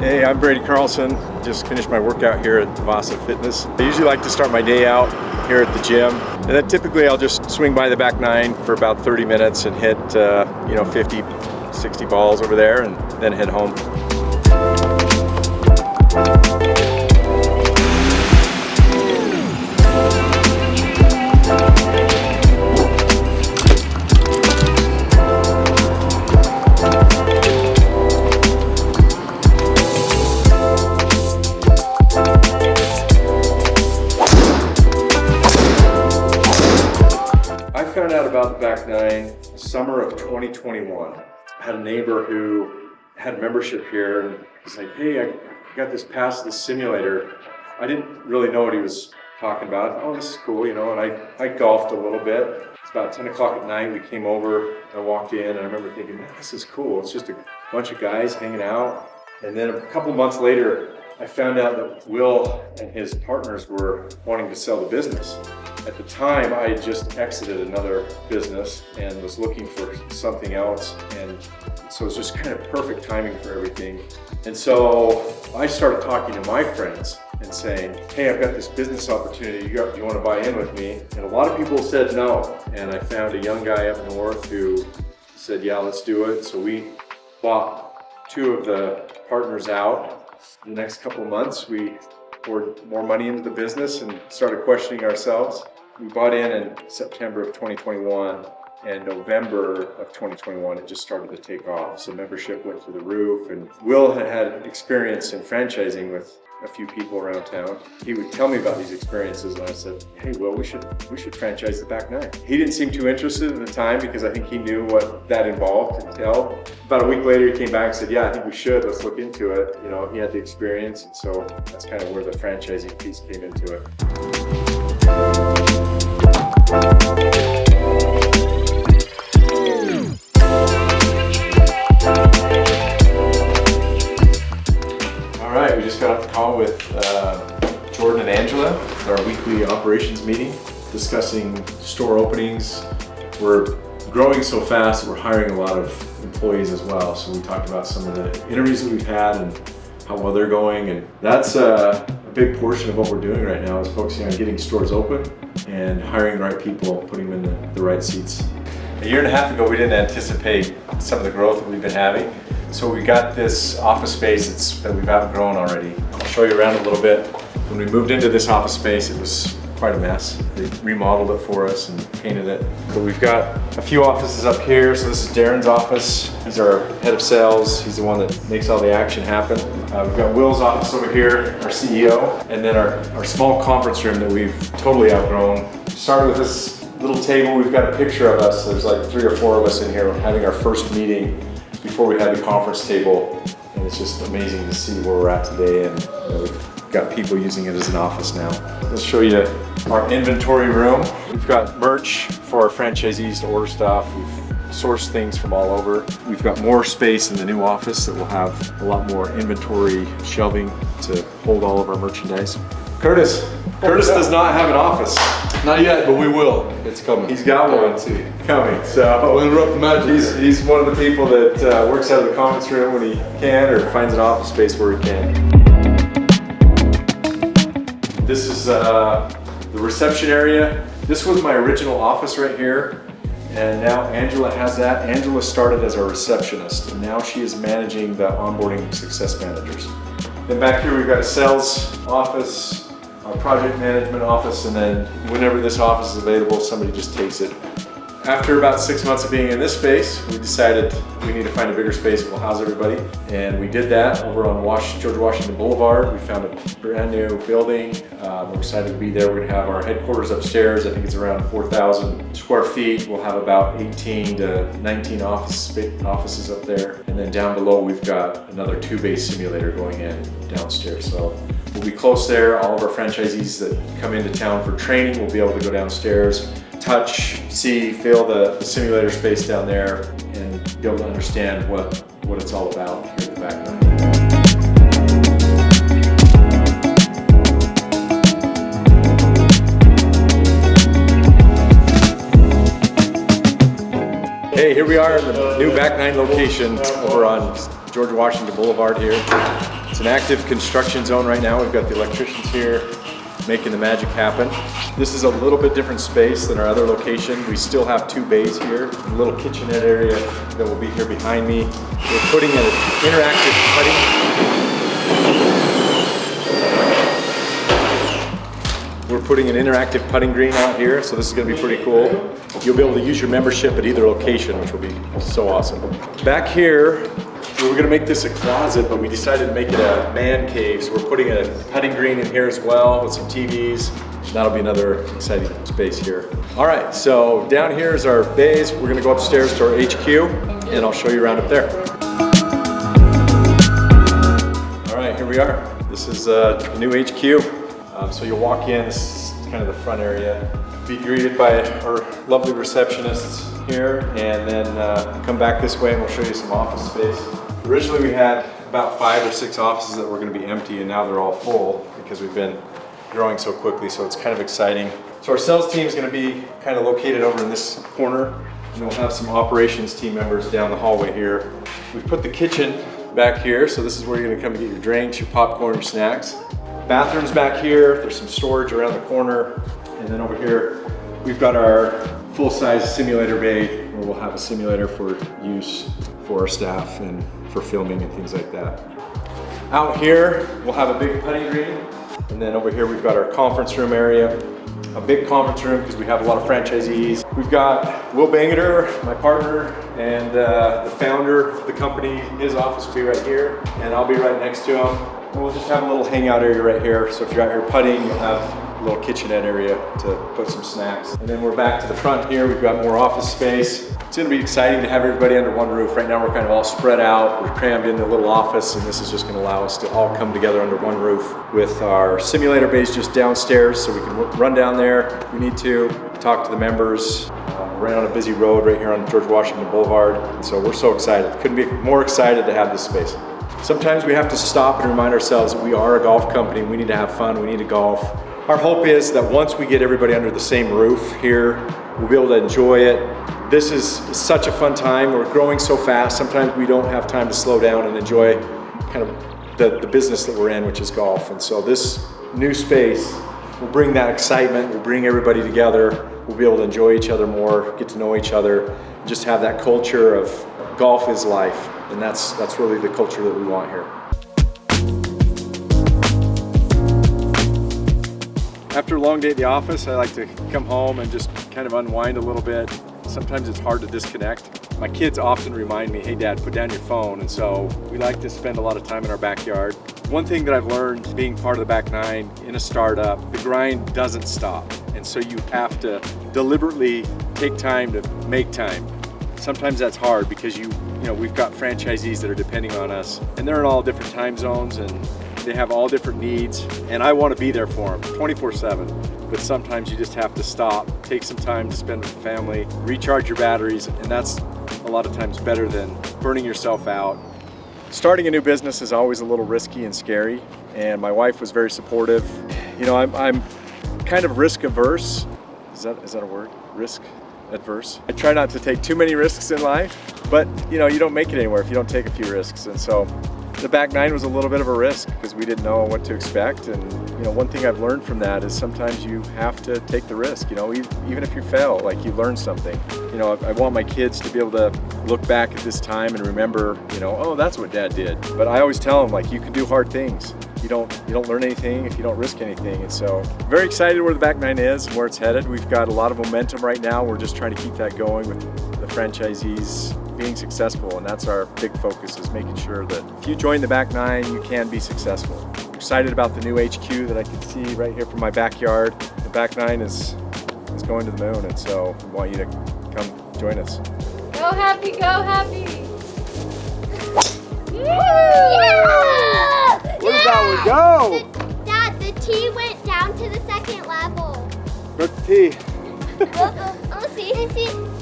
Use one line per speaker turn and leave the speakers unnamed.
Hey, I'm Brady Carlson. Just finished my workout here at Vasa Fitness. I usually like to start my day out here at the gym, and then typically I'll just swing by the Back Nine for about 30 minutes and hit 50, 60 balls over there and then head home. I found out about the Back Nine summer of 2021. I had a neighbor who had membership here and he's like, hey, I got this pass to the simulator. I didn't really know what he was talking about. Oh, this is cool, and I golfed a little bit. It's about 10 o'clock at night. We came over, I walked in, and I remember thinking, man, this is cool. It's just a bunch of guys hanging out. And then a couple months later, I found out that Will and his partners were wanting to sell the business. At the time, I had just exited another business and was looking for something else. And so it was just kind of perfect timing for everything. And so I started talking to my friends and saying, hey, I've got this business opportunity. You want to buy in with me? And a lot of people said no. And I found a young guy up north who said, yeah, let's do it. So we bought two of the partners out. The next couple of months, we poured more money into the business and started questioning ourselves. We bought in September of 2021, and November of 2021, it just started to take off. So membership went through the roof, and Will had experience in franchising with a few people around town. He would tell me about these experiences, and I said, hey, Will, we should franchise the Back Nine. He didn't seem too interested at the time because I think he knew what that involved until about a week later he came back and said, yeah, I think we should, let's look into it. He had the experience, and so that's kind of where the franchising piece came into it. All right, we just got off the call with Jordan and Angela, our weekly operations meeting, discussing store openings. We're growing so fast, we're hiring a lot of employees as well. So we talked about some of the interviews that we've had and how well they're going. And that's a big portion of what we're doing right now is focusing on getting stores open and hiring the right people, putting them in the right seats. A year and a half ago, we didn't anticipate some of the growth that we've been having. So we got this office space that we've outgrown already. I'll show you around a little bit. When we moved into this office space, it was quite a mess. They remodeled it for us and painted it. But we've got a few offices up here. So this is Darren's office. He's our head of sales. He's the one that makes all the action happen. We've got Will's office over here, our CEO, and then our small conference room that we've totally outgrown. Started with this little table. We've got a picture of us. There's like 3 or 4 of us in here having our first meeting before we had the conference table. And it's just amazing to see where we're at today. And we've got people using it as an office now. Let's show you our inventory room. We've got merch for our franchisees to order stuff. We've sourced things from all over. We've got more space in the new office that will have a lot more inventory shelving to hold all of our merchandise. Curtis does not have an office.
Not yet, but we will. It's coming.
He's got one coming. So
we'll interrupt the magic.
He's one of the people that works out of the conference room when he can, or finds an office space where he can. This is the reception area. This was my original office right here, and now Angela has that. Angela started as our receptionist, and now she is managing the onboarding success managers. Then back here we've got a sales office, our project management office, and then whenever this office is available, somebody just takes it. After about 6 months of being in this space, we decided we need to find a bigger space that will house everybody. And we did that over on George Washington Boulevard. We found a brand new building. We're excited to be there. We're gonna have our headquarters upstairs. I think it's around 4,000 square feet. We'll have about 18 to 19 offices up there. And then down below, we've got another 2-bay simulator going in downstairs. So we'll be close there. All of our franchisees that come into town for training will be able to go downstairs, touch, see, feel the simulator space down there, and be able to understand what it's all about here at the Back Nine. Hey, here we are in the new Back Nine location over on George Washington Boulevard here. It's an active construction zone right now. We've got the electricians here making the magic happen. This is a little bit different space than our other location. We still have 2 bays here, a little kitchenette area that will be here behind me. We're putting an interactive putting green out here, so this is gonna be pretty cool. You'll be able to use your membership at either location, which will be so awesome. Back here, we were gonna make this a closet, but we decided to make it a man cave, so we're putting a putting green in here as well with some TVs. That'll be another exciting space here. All right, so down here is our bays. We're gonna go upstairs to our HQ, and I'll show you around up there. All right, here we are. This is the new HQ. So you'll walk in, this is kind of the front area. Be greeted by our lovely receptionists here, and then come back this way and we'll show you some office space. Originally we had about 5 or 6 offices that were going to be empty, and now they're all full because we've been growing so quickly, so it's kind of exciting. So our sales team is going to be kind of located over in this corner, and we'll have some operations team members down the hallway here. We've put the kitchen back here, so this is where you're going to come and get your drinks, your popcorn, your snacks. Bathrooms back here, there's some storage around the corner, and then over here we've got our full-size simulator bay where we'll have a simulator for use for our staff and for filming and things like that. Out here we'll have a big putting green, and then over here we've got our conference room area, a big conference room because we have a lot of franchisees. We've got Will Bangeter, my partner, and the founder of the company. His office will be right here, and I'll be right next to him. And we'll just have a little hangout area right here. So if you're out here putting, you'll have a little kitchenette area to put some snacks. And then we're back to the front here. We've got more office space. It's gonna be exciting to have everybody under one roof. Right now we're kind of all spread out. We're crammed into a little office, and this is just gonna allow us to all come together under one roof with our simulator base just downstairs, so we can run down there if we need to, talk to the members. Right on a busy road right here on George Washington Boulevard. And so we're so excited. Couldn't be more excited to have this space. Sometimes we have to stop and remind ourselves that we are a golf company. We need to have fun, we need to golf. Our hope is that once we get everybody under the same roof here, we'll be able to enjoy it. This is such a fun time. We're growing so fast. Sometimes we don't have time to slow down and enjoy kind of the business that we're in, which is golf. And so this new space will bring that excitement, will bring everybody together. We'll be able to enjoy each other more, get to know each other, just have that culture of golf is life. And that's really the culture that we want here. After a long day at the office, I like to come home and just kind of unwind a little bit. Sometimes it's hard to disconnect. My kids often remind me, hey Dad, put down your phone. And so we like to spend a lot of time in our backyard. One thing that I've learned being part of the Back Nine in a startup, the grind doesn't stop. And so you have to deliberately take time to make time. Sometimes that's hard because we've got franchisees that are depending on us, and they're in all different time zones and they have all different needs, and I want to be there for them 24/7. But sometimes you just have to stop, take some time to spend with the family, recharge your batteries, and that's a lot of times better than burning yourself out. Starting a new business is always a little risky and scary, and my wife was very supportive. I'm kind of risk averse. Is that a word? Risk adverse. I try not to take too many risks in life, but you don't make it anywhere if you don't take a few risks. And so the Back Nine was a little bit of a risk because we didn't know what to expect. And one thing I've learned from that is sometimes you have to take the risk. Even if you fail, like, you learn something. I want my kids to be able to look back at this time and remember, oh, that's what Dad did. But I always tell them, like, you can do hard things. You don't learn anything if you don't risk anything. And so very excited where the Back Nine is and where it's headed. We've got a lot of momentum right now. We're just trying to keep that going with the franchisees being successful, and that's our big focus, is making sure that if you join the Back Nine, you can be successful. I'm excited about the new HQ that I can see right here from my backyard. The Back Nine is going to the moon, and so we want you to come join us.
Go happy, go happy!
Yeah!
Where did that one go?
Dad, the T went down to the second level.
Where's the T?
Let's see.